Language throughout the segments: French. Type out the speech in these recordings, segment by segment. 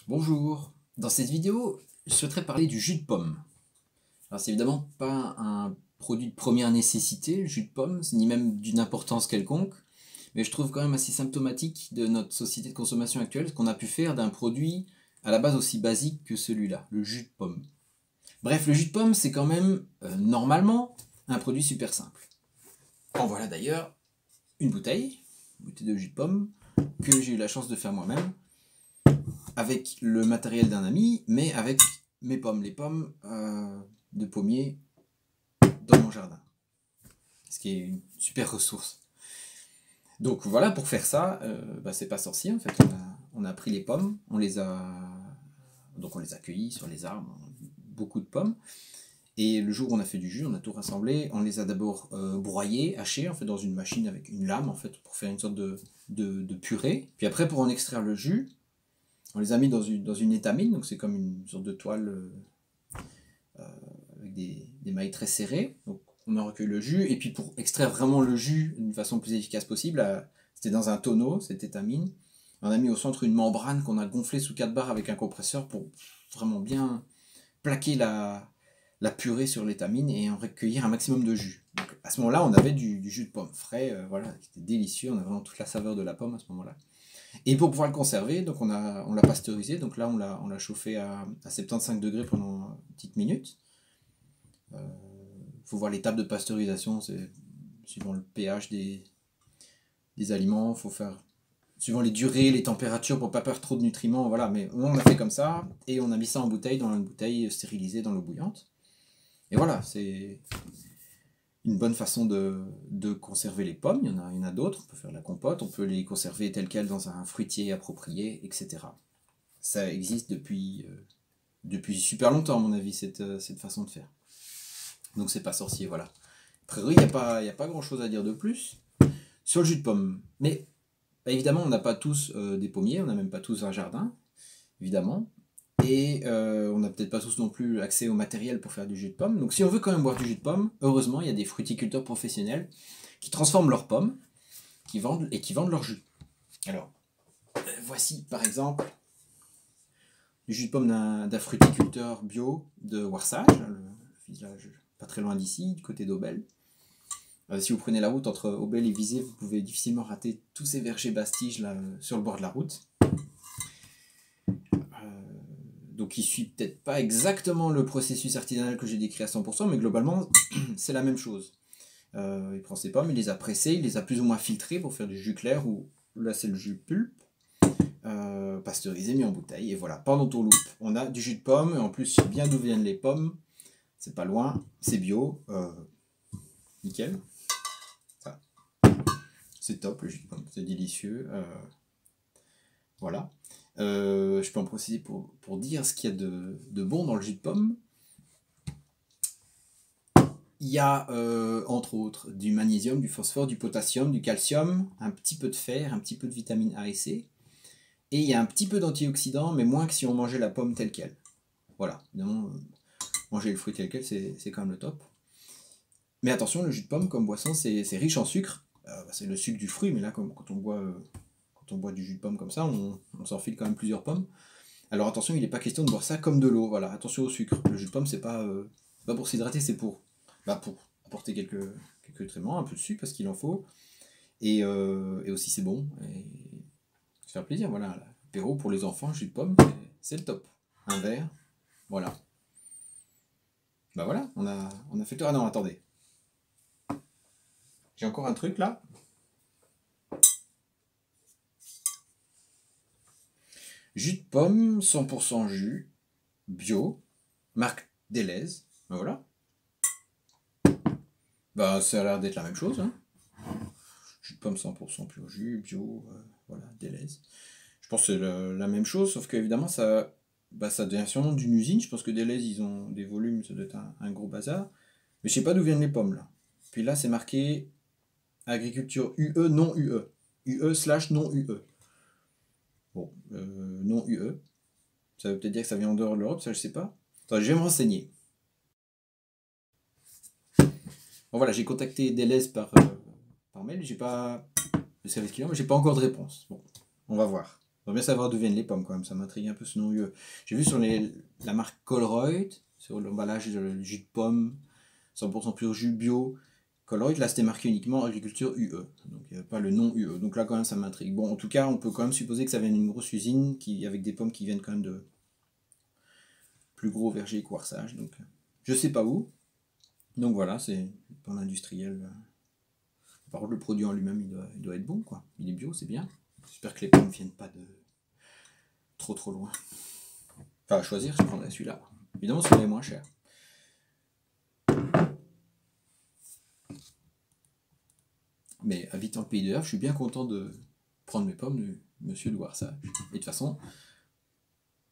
Bonjour, dans cette vidéo, je souhaiterais parler du jus de pomme. Alors c'est évidemment pas un produit de première nécessité, le jus de pomme, ni même d'une importance quelconque, mais je trouve quand même assez symptomatique de notre société de consommation actuelle, ce qu'on a pu faire d'un produit à la base aussi basique que celui-là, le jus de pomme. Bref, le jus de pomme, c'est quand même, normalement, un produit super simple. En voilà d'ailleurs une bouteille de jus de pomme, que j'ai eu la chance de faire moi-même, avec le matériel d'un ami, mais avec mes pommes, les pommes de pommier dans mon jardin. Ce qui est une super ressource. Donc voilà, pour faire ça, c'est pas sorcier en fait. On a pris les pommes, on les a cueillies sur les arbres, beaucoup de pommes. Et le jour où on a fait du jus, on a tout rassemblé. On les a d'abord broyées, hachées en fait dans une machine avec une lame en fait pour faire une sorte de purée. Puis après pour en extraire le jus, on les a mis dans une étamine, donc c'est comme une sorte de toile avec des mailles très serrées. Donc on en recueille le jus, et puis pour extraire vraiment le jus d'une façon plus efficace possible, c'était dans un tonneau, cette étamine. On a mis au centre une membrane qu'on a gonflée sous 4 barres avec un compresseur pour vraiment bien plaquer la purée sur l'étamine et en recueillir un maximum de jus. Donc à ce moment-là, on avait du jus de pomme frais, voilà, qui était délicieux, on a vraiment toute la saveur de la pomme à ce moment-là. Et pour pouvoir le conserver, donc on l'a pasteurisé, donc là on l'a chauffé à 75 degrés pendant une petite minute. Faut voir l'étape de pasteurisation, c'est suivant le pH des aliments, faut faire suivant les durées, les températures pour pas perdre trop de nutriments, voilà. Mais on a fait comme ça et on a mis ça en bouteille, dans une bouteille stérilisée dans l'eau bouillante. Et voilà, c'est une bonne façon de conserver les pommes. Il y en a d'autres, on peut faire de la compote, on peut les conserver telles quelles dans un fruitier approprié, etc. Ça existe depuis super longtemps, à mon avis, cette façon de faire. Donc c'est pas sorcier, voilà. A priori, il n'y a pas grand chose à dire de plus sur le jus de pomme. Mais évidemment, on n'a pas tous des pommiers, on n'a même pas tous un jardin, évidemment. Et on n'a peut-être pas tous non plus accès au matériel pour faire du jus de pomme. Donc si on veut quand même boire du jus de pomme, heureusement, il y a des fruiticulteurs professionnels qui transforment leurs pommes, qui vendent leur jus. Alors, voici par exemple du jus de pomme d'un fruticulteur bio de Warsage, le village pas très loin d'ici, du côté d'Aubel. Si vous prenez la route entre Aubel et Visé, vous pouvez difficilement rater tous ces vergers bastiges là, sur le bord de la route. Donc il suit peut-être pas exactement le processus artisanal que j'ai décrit à 100%, mais globalement c'est la même chose. Il prend ses pommes, il les a pressées, il les a plus ou moins filtrées pour faire du jus clair, ou là c'est le jus pulpe, pasteurisé, mis en bouteille, et voilà, pendant ton loupe, on a du jus de pomme, et en plus bien d'où viennent les pommes, c'est pas loin, c'est bio, nickel. Ça. C'est top le jus de pomme, c'est délicieux, voilà. Je peux en procéder pour dire ce qu'il y a de bon dans le jus de pomme. Il y a entre autres du magnésium, du phosphore, du potassium, du calcium, un petit peu de fer, un petit peu de vitamine A et C. Et il y a un petit peu d'antioxydants, mais moins que si on mangeait la pomme telle qu'elle. Voilà, évidemment, manger le fruit tel quel, c'est quand même le top. Mais attention, le jus de pomme comme boisson, c'est riche en sucre. C'est le sucre du fruit, mais là, quand on boit du jus de pomme comme ça, on s'enfile quand même plusieurs pommes. Alors attention, il n'est pas question de boire ça comme de l'eau, voilà, attention au sucre. Le jus de pomme, c'est pas pour s'hydrater, c'est pour apporter quelques nutriments, un peu de sucre parce qu'il en faut. Et aussi c'est bon, et se faire plaisir, voilà. L'apéro pour les enfants, jus de pomme, c'est le top. Un verre, voilà. Voilà, on a fait le tour. Ah non, attendez. J'ai encore un truc là. Jus de pomme, 100% jus, bio, marque Deleuze. Voilà. Ça a l'air d'être la même chose. Hein. Jus de pomme 100% pur jus, bio, voilà, Deleuze. Je pense que c'est la même chose, sauf qu'évidemment, ça devient sûrement d'une usine. Je pense que Deleuze, ils ont des volumes, ça doit être un gros bazar. Mais je sais pas d'où viennent les pommes, là. Puis là, c'est marqué agriculture UE, non UE. UE/non UE. Bon, non UE. Ça veut peut-être dire que ça vient en dehors de l'Europe, ça je sais pas. Attends, je vais me renseigner. Bon voilà, j'ai contacté Deleuze par mail, j'ai pas le service client, mais j'ai pas encore de réponse. Bon, on va voir. J'aimerais bien savoir d'où viennent les pommes quand même, ça m'intrigue un peu ce nom UE. J'ai vu sur la marque Colruyt, sur l'emballage du jus de pomme, 100% pur jus bio. Colruyt, là c'était marqué uniquement agriculture UE, donc il n'y avait pas le nom UE. Donc là quand même ça m'intrigue. Bon, en tout cas, on peut quand même supposer que ça vient d'une grosse usine avec des pommes qui viennent quand même de plus gros vergers que Warçage. Donc je sais pas où. Donc voilà, c'est une pomme industrielle. Par contre, le produit en lui-même, il doit être bon, quoi. Il est bio, c'est bien. J'espère que les pommes ne viennent pas de trop loin. Enfin, à choisir, je prendrais celui-là. Évidemment, celui-là est moins cher. Mais habitant le pays de Havre, je suis bien content de prendre mes pommes de Monsieur de Warçage. Et de toute façon,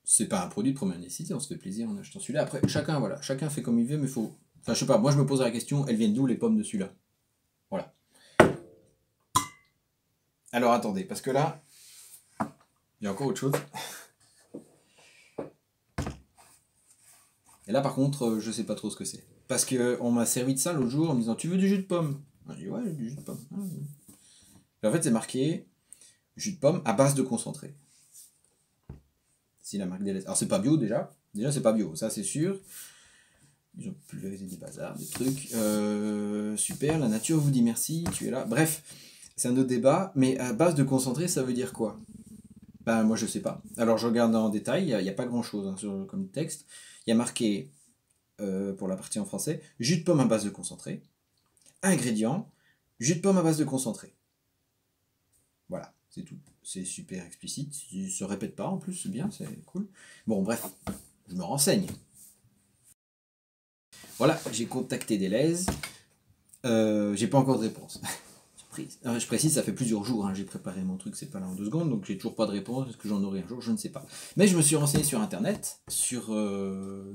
c'est pas un produit de première nécessité, on se fait plaisir en achetant celui-là. Après, chacun fait comme il veut, mais faut. Enfin, je sais pas, moi je me pose la question, elles viennent d'où les pommes de celui-là? Voilà. Alors attendez, parce que là, il y a encore autre chose. Et là par contre, je sais pas trop ce que c'est. Parce qu'on m'a servi de ça l'autre jour en me disant tu veux du jus de pomme? J'ai dit ouais, du jus de pomme. Ah, oui. Et en fait, c'est marqué jus de pomme à base de concentré. Si la marque Deleuze. Alors c'est pas bio déjà. Déjà c'est pas bio, ça c'est sûr. Ils ont pulvérisé des bazars, des trucs. Super, la nature vous dit merci, tu es là. Bref, c'est un autre débat. Mais à base de concentré, ça veut dire quoi? Ben moi je sais pas. Alors je regarde en détail, il n'y a pas grand chose comme texte. Il y a marqué, pour la partie en français, jus de pomme à base de concentré. Ingrédients, jus de pomme à base de concentré. Voilà, c'est tout. C'est super explicite. Il se répète pas en plus, c'est bien, c'est cool. Bon, bref, je me renseigne. Voilà, j'ai contacté Deleuze. J'ai pas encore de réponse. Surprise. Je précise, ça fait plusieurs jours, hein, j'ai préparé mon truc, c'est pas là en 2 secondes, donc j'ai toujours pas de réponse. Est-ce que j'en aurai un jour? Je ne sais pas. Mais je me suis renseigné sur internet, sur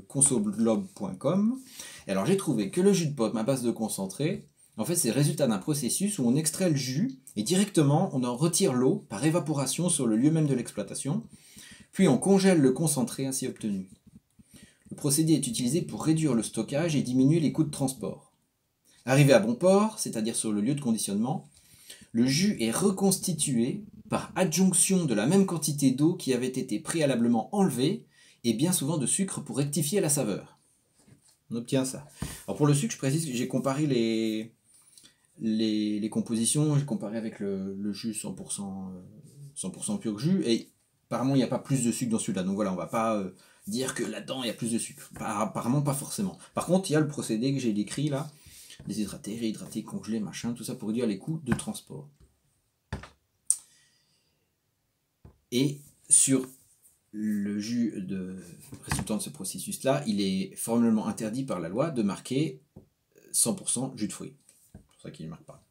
consoblob.com. Et alors j'ai trouvé que le jus de pomme à base de concentré, en fait, c'est le résultat d'un processus où on extrait le jus et directement on en retire l'eau par évaporation sur le lieu même de l'exploitation, puis on congèle le concentré ainsi obtenu. Le procédé est utilisé pour réduire le stockage et diminuer les coûts de transport. Arrivé à bon port, c'est-à-dire sur le lieu de conditionnement, le jus est reconstitué par adjonction de la même quantité d'eau qui avait été préalablement enlevée et bien souvent de sucre pour rectifier la saveur. On obtient ça. Alors pour le sucre, je précise que j'ai comparé les compositions, j'ai comparé avec le jus 100% pur jus, et apparemment il n'y a pas plus de sucre dans celui-là. Donc voilà, on va pas dire que là-dedans il y a plus de sucre. Apparemment pas forcément. Par contre, il y a le procédé que j'ai décrit là, déshydrater, réhydrater, congeler, machin, tout ça pour réduire les coûts de transport. Et sur le jus résultant de ce processus-là, il est formellement interdit par la loi de marquer 100% jus de fruits. C'est pour ça qu'il ne marque pas.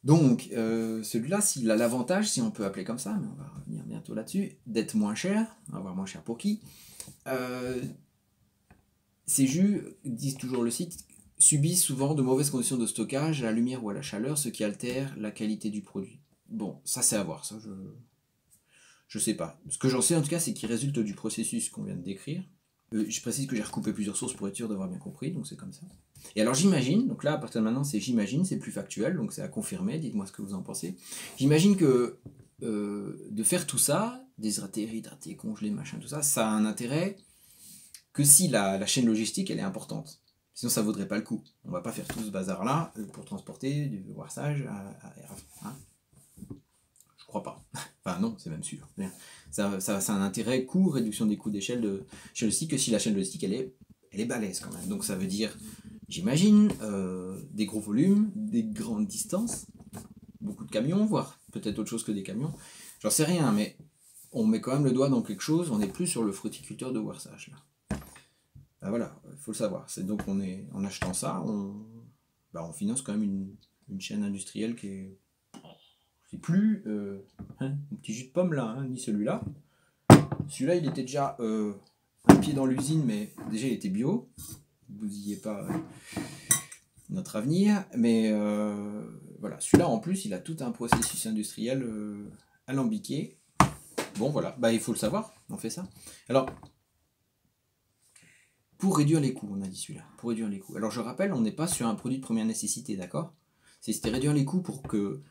Donc, celui-là, s'il a l'avantage, si on peut appeler comme ça, mais on va revenir bientôt là-dessus, d'être moins cher, on va voir moins cher pour qui. Ces jus, disent toujours le site, subissent souvent de mauvaises conditions de stockage, à la lumière ou à la chaleur, ce qui altère la qualité du produit. Bon, ça c'est à voir, ça je sais pas. Ce que j'en sais en tout cas, c'est qu'il résulte du processus qu'on vient de décrire. Je précise que j'ai recoupé plusieurs sources pour être sûr d'avoir bien compris, donc c'est comme ça. Et alors j'imagine, donc là à partir de maintenant c'est j'imagine, c'est plus factuel, donc c'est à confirmer, dites-moi ce que vous en pensez. J'imagine que de faire tout ça, déshydrater, réhydrater, congeler, machin, tout ça, ça a un intérêt que si la chaîne logistique elle est importante. Sinon ça vaudrait pas le coup. On va pas faire tout ce bazar là pour transporter du Warçage à hein. Je crois pas. Enfin non, c'est même sûr. Ça a un intérêt coût, réduction des coûts d'échelle de chaîne logistique, que si la chaîne logistique elle est balèze quand même. Donc ça veut dire, j'imagine, des gros volumes, des grandes distances, beaucoup de camions, voire peut-être autre chose que des camions. J'en sais rien, mais on met quand même le doigt dans quelque chose, on n'est plus sur le fruticulteur de Warçage là. Ben voilà, il faut le savoir. C'est donc en achetant ça, on finance quand même une chaîne industrielle qui est. C'est plus un petit jus de pomme là, hein, ni celui-là. Celui-là, il était déjà un pied dans l'usine, mais déjà il était bio. Vous bousillez pas notre avenir. Mais voilà, celui-là en plus, il a tout un processus industriel alambiqué. Bon voilà, il faut le savoir, on fait ça. Alors, pour réduire les coûts, on a dit celui-là, pour réduire les coûts. Alors je rappelle, on n'est pas sur un produit de première nécessité, d'accord? C'était réduire les coûts pour que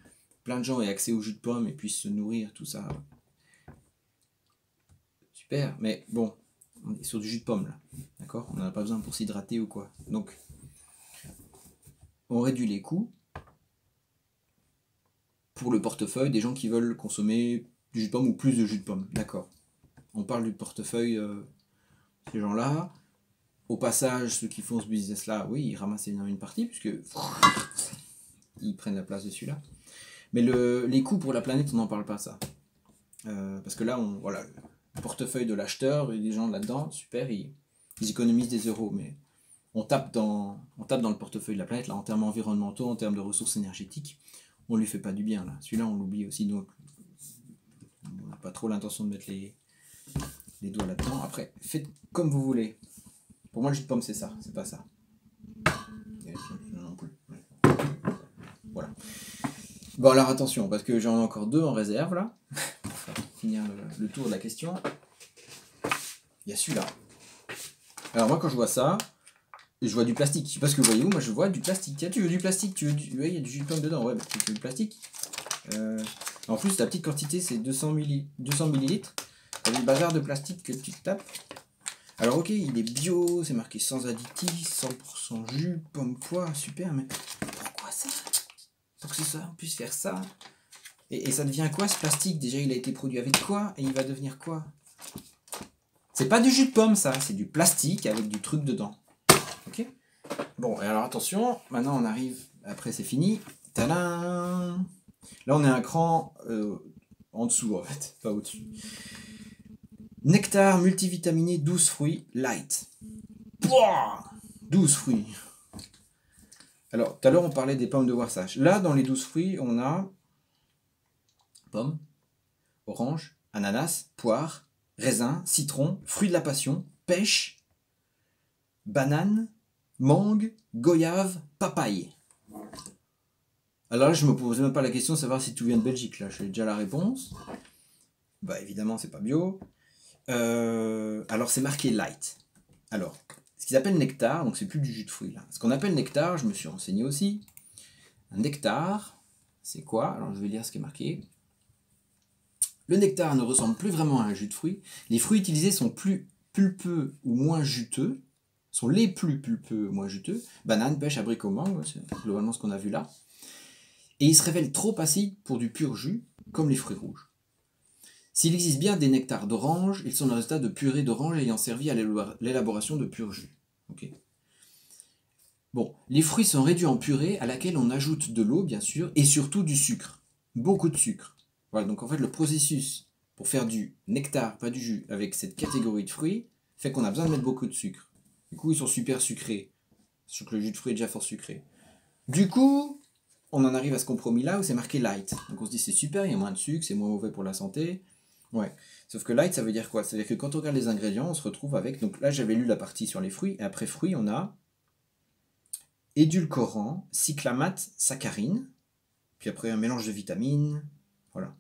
plein de gens aient accès au jus de pomme et puissent se nourrir, tout ça. Super, mais bon, on est sur du jus de pomme là, d'accord? On n'en a pas besoin pour s'hydrater ou quoi. Donc, on réduit les coûts pour le portefeuille des gens qui veulent consommer du jus de pomme ou plus de jus de pomme, d'accord? On parle du portefeuille, ces gens-là. Au passage, ceux qui font ce business-là, oui, ils ramassent une partie, puisque ils prennent la place de celui-là. Mais les coûts pour la planète, on n'en parle pas, ça. Parce que là, voilà, le portefeuille de l'acheteur, et les gens là-dedans, super, ils économisent des euros, mais on tape dans le portefeuille de la planète, là, en termes environnementaux, en termes de ressources énergétiques, on lui fait pas du bien, là. Celui-là, on l'oublie aussi, donc on n'a pas trop l'intention de mettre les doigts là-dedans. Après, faites comme vous voulez. Pour moi, le jus de pomme, c'est ça, c'est pas ça. Non plus. Voilà. Bon, alors attention, parce que j'en ai encore 2 en réserve, là, pour finir le tour de la question. Il y a celui-là. Alors moi, quand je vois ça, je vois du plastique. Je sais pas ce que vous voyez où, moi je vois du plastique. Tiens, tu veux du plastique? Ouais, il y a du jus de pomme dedans. Ouais, bah, tu veux du plastique. En plus, la petite quantité, c'est 200 millilitres. Avec le bazar de plastique que tu tapes. Alors ok, il est bio, c'est marqué sans additifs, 100% jus, pomme poire, super, mais pourquoi ça? Pour que ça, on puisse faire ça. Et ça devient quoi ce plastique? Déjà, il a été produit avec quoi? Et il va devenir quoi? C'est pas du jus de pomme, ça, c'est du plastique avec du truc dedans. Ok? Bon, et alors attention, maintenant on arrive, après c'est fini. Tadam! Là on est un cran en dessous en fait, pas au-dessus. Nectar multivitaminé 12 fruits light. Pouah, 12 fruits. Alors, tout à l'heure, on parlait des pommes de Warsache. Là, dans les 12 fruits, on a pommes, orange, ananas, poire, raisin, citron, fruits de la passion, pêche, banane, mangue, goyave, papaye. Alors là, je me posais même pas la question de savoir si tout vient de Belgique. Là, j'ai déjà la réponse. Bah, évidemment, c'est pas bio. Alors, c'est marqué light. Alors, ce qu'ils appellent nectar, donc c'est plus du jus de fruits là. Ce qu'on appelle nectar, je me suis renseigné aussi. Un nectar, c'est quoi? Alors je vais lire ce qui est marqué. Le nectar ne ressemble plus vraiment à un jus de fruits. Les fruits utilisés sont plus pulpeux ou moins juteux. Sont les plus pulpeux ou moins juteux. Banane, pêche, abricot, mangue, c'est globalement ce qu'on a vu là. Et ils se révèlent trop acides pour du pur jus, comme les fruits rouges. S'il existe bien des nectars d'orange, ils sont le résultat de purées d'orange ayant servi à l'élaboration de pur jus. Okay. Bon, les fruits sont réduits en purée à laquelle on ajoute de l'eau, bien sûr, et surtout du sucre. Beaucoup de sucre. Voilà, donc en fait, le processus pour faire du nectar, pas du jus, avec cette catégorie de fruits, fait qu'on a besoin de mettre beaucoup de sucre. Du coup, ils sont super sucrés. Sauf que le jus de fruits est déjà fort sucré. Du coup, on en arrive à ce compromis-là où c'est marqué light. Donc on se dit, c'est super, il y a moins de sucre, c'est moins mauvais pour la santé. Ouais. Sauf que light, ça veut dire quoi? Ça veut dire que quand on regarde les ingrédients, on se retrouve avec... Donc là, j'avais lu la partie sur les fruits. Et après fruits, on a édulcorant, cyclamate, saccharine. Puis après, un mélange de vitamines. Voilà.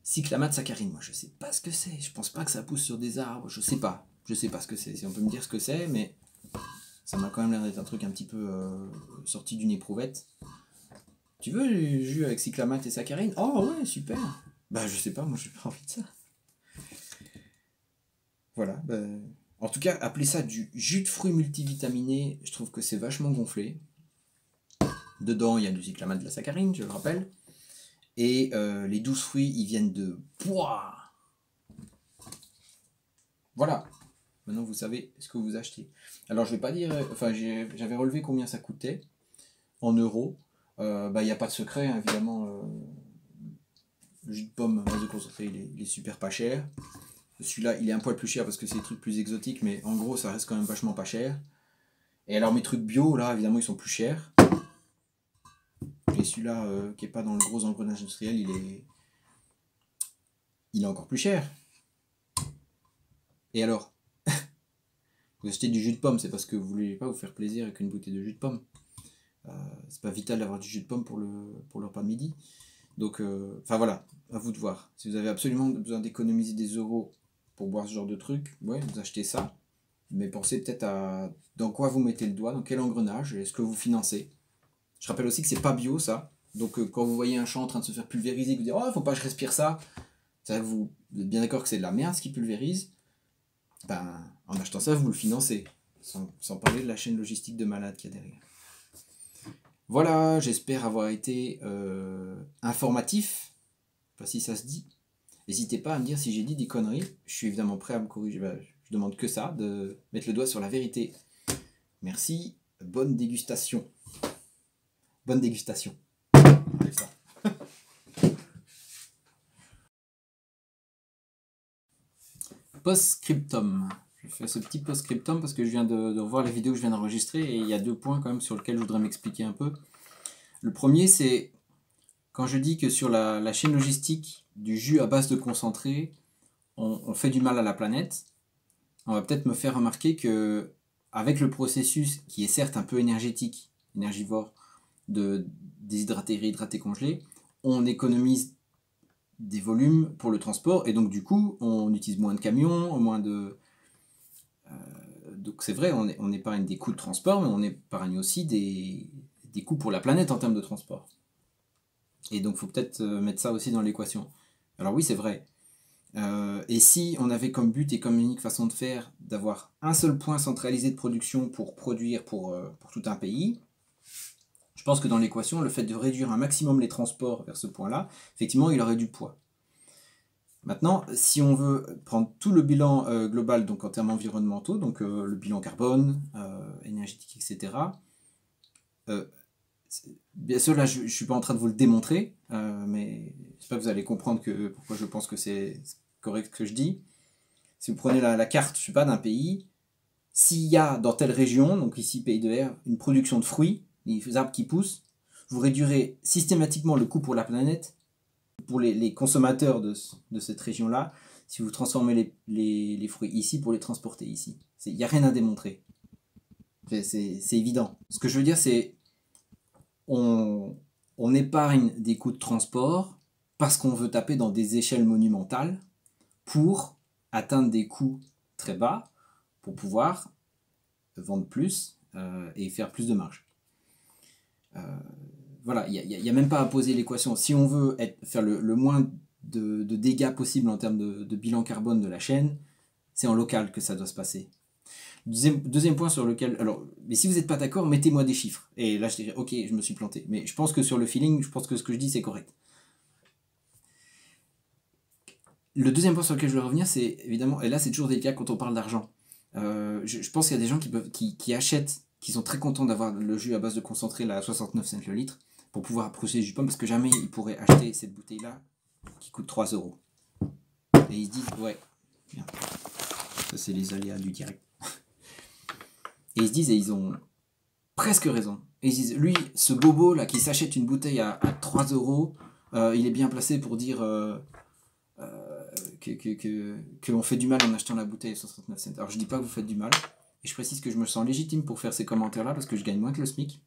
Cyclamate, saccharine. Moi, je sais pas ce que c'est. Je pense pas que ça pousse sur des arbres. Je sais pas. Je sais pas ce que c'est. Si on peut me dire ce que c'est, mais... Ça m'a quand même l'air d'être un truc un petit peu sorti d'une éprouvette. Tu veux du jus avec cyclamate et saccharine? Oh ouais, super. Bah je sais pas, moi j'ai pas envie de ça. Voilà. Bah, en tout cas, appeler ça du jus de fruits multivitaminé, je trouve que c'est vachement gonflé. Dedans, il y a du cyclamate, de la saccharine, je le rappelle. Et les 12 fruits, ils viennent de pois. Voilà. Maintenant, vous savez ce que vous achetez. Alors, je vais pas dire... Enfin, j'avais relevé combien ça coûtait en euros. Il n'y a pas de secret, hein, évidemment. Le jus de pomme base de concentré, il est super pas cher. Celui-là, il est un poil plus cher parce que c'est des trucs plus exotiques, mais en gros, ça reste quand même vachement pas cher. Et alors, mes trucs bio, là, évidemment, ils sont plus chers. Et celui-là, qui est pas dans le gros engrenage industriel, il est encore plus cher. Et alors, vous achetez du jus de pomme, c'est parce que vous voulez pas vous faire plaisir avec une bouteille de jus de pomme. C'est pas vital d'avoir du jus de pomme pour le repas de midi. Donc, enfin voilà, à vous de voir. Si vous avez absolument besoin d'économiser des euros pour boire ce genre de truc, ouais, vous achetez ça. Mais pensez peut-être à dans quoi vous mettez le doigt, dans quel engrenage, est-ce que vous financez. Je rappelle aussi que c'est pas bio ça. Donc quand vous voyez un champ en train de se faire pulvériser, vous dites oh faut pas que je respire ça, vous êtes bien d'accord que c'est de la merde ce qui pulvérise. Ben en achetant ça vous le financez, sans parler de la chaîne logistique de malade qu'il y a derrière. Voilà, j'espère avoir été informatif, pas si ça se dit. N'hésitez pas à me dire si j'ai dit des conneries, je suis évidemment prêt à me corriger, je demande que ça, de mettre le doigt sur la vérité. Merci, bonne dégustation. Bonne dégustation. Enlève ça. Post-scriptum. Je fais ce petit post-scriptum parce que je viens de revoir les vidéos que je viens d'enregistrer et il y a 2 points quand même sur lesquels je voudrais m'expliquer un peu. Le premier, c'est quand je dis que sur la chaîne logistique du jus à base de concentré, on fait du mal à la planète, on va peut-être me faire remarquer que avec le processus qui est certes un peu énergétique, énergivore, de déshydrater, réhydrater, congeler, on économise des volumes pour le transport et donc du coup on utilise moins de camions, moins de... donc c'est vrai, on épargne des coûts de transport, mais on épargne aussi des coûts pour la planète en termes de transport. Et donc il faut peut-être mettre ça aussi dans l'équation. Alors oui, c'est vrai. Et si on avait comme but et comme unique façon de faire d'avoir un seul point centralisé de production pour produire pour tout un pays, je pense que dans l'équation, le fait de réduire un maximum les transports vers ce point-là, effectivement, il aurait du poids. Maintenant, si on veut prendre tout le bilan global, donc en termes environnementaux, donc le bilan carbone, énergétique, etc., bien sûr, là, je ne suis pas en train de vous le démontrer, mais j'espère que vous allez comprendre pourquoi je pense que c'est correct ce que je dis. Si vous prenez la carte, je sais pas, d'un pays, s'il y a dans telle région, donc ici pays de R, une production de fruits, des arbres qui poussent, vous réduirez systématiquement le coût pour la planète, pour les consommateurs de cette région-là, si vous transformez les fruits ici pour les transporter ici. Il n'y a rien à démontrer. C'est évident. Ce que je veux dire, c'est on épargne des coûts de transport parce qu'on veut taper dans des échelles monumentales pour atteindre des coûts très bas pour pouvoir vendre plus et faire plus de marge. Voilà, il n'y a même pas à poser l'équation. Si on veut faire le moins de dégâts possible en termes de bilan carbone de la chaîne, c'est en local que ça doit se passer. Deuxième point sur lequel... Alors, mais si vous n'êtes pas d'accord, mettez-moi des chiffres. Et là, je dirais, ok, je me suis planté. Mais je pense que sur le feeling, je pense que ce que je dis, c'est correct. Le deuxième point sur lequel je veux revenir, c'est évidemment... Et là, c'est toujours délicat quand on parle d'argent. Je pense qu'il y a des gens qui achètent, qui sont très contents d'avoir le jus à base de concentré là, à 69 cents le litre, pour pouvoir approcher le jus de pomme, parce que jamais ils pourraient acheter cette bouteille-là, qui coûte 3 €. Et ils se disent, ouais, bien. Ça, c'est les aléas du direct. Et ils se disent, et ils ont presque raison. Et ils disent, lui, ce bobo là qui s'achète une bouteille à 3 €, il est bien placé pour dire qu'on fait du mal en achetant la bouteille à 69 cents. Alors je dis pas que vous faites du mal, et je précise que je me sens légitime pour faire ces commentaires là parce que je gagne moins que le SMIC.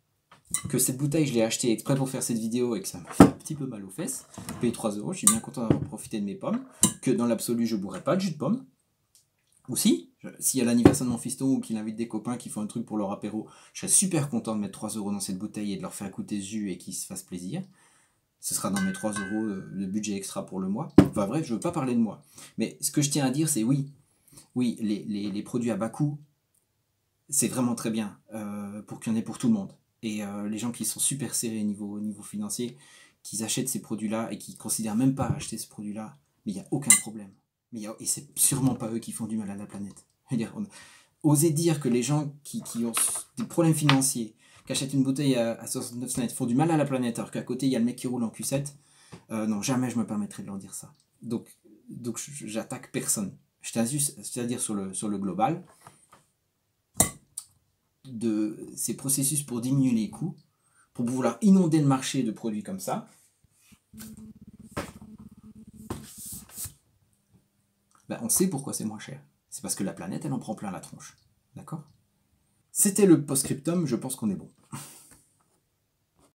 Que cette bouteille, je l'ai achetée exprès pour faire cette vidéo et que ça m'a fait un petit peu mal aux fesses. J'ai payé 3 €, je suis bien content d'avoir profité de mes pommes. Que dans l'absolu, je bourrais pas de jus de pomme. Ou si, s'il y a l'anniversaire de mon fiston ou qu'il invite des copains qui font un truc pour leur apéro, je serais super content de mettre 3 € dans cette bouteille et de leur faire goûter ce jus et qu'ils se fassent plaisir. Ce sera dans mes 3 € de budget extra pour le mois. Enfin bref, je ne veux pas parler de moi. Mais ce que je tiens à dire, c'est oui, les produits à bas coût, c'est vraiment très bien pour qu'il y en ait pour tout le monde. Et les gens qui sont super serrés au niveau financier, qui achètent ces produits-là et qui ne considèrent même pas acheter ce produit-là, mais il n'y a aucun problème. Et c'est sûrement pas eux qui font du mal à la planète. Oser dire que les gens qui ont des problèmes financiers, qui achètent une bouteille à 69 cents, font du mal à la planète, alors qu'à côté il y a le mec qui roule en Q7, non, jamais je me permettrai de leur dire ça. Donc j'attaque personne. Je tiens juste à dire sur le global, de ces processus pour diminuer les coûts, pour vouloir inonder le marché de produits comme ça, ben on sait pourquoi c'est moins cher. C'est parce que la planète, elle en prend plein la tronche. D'accord ? C'était le post-scriptum, je pense qu'on est bon.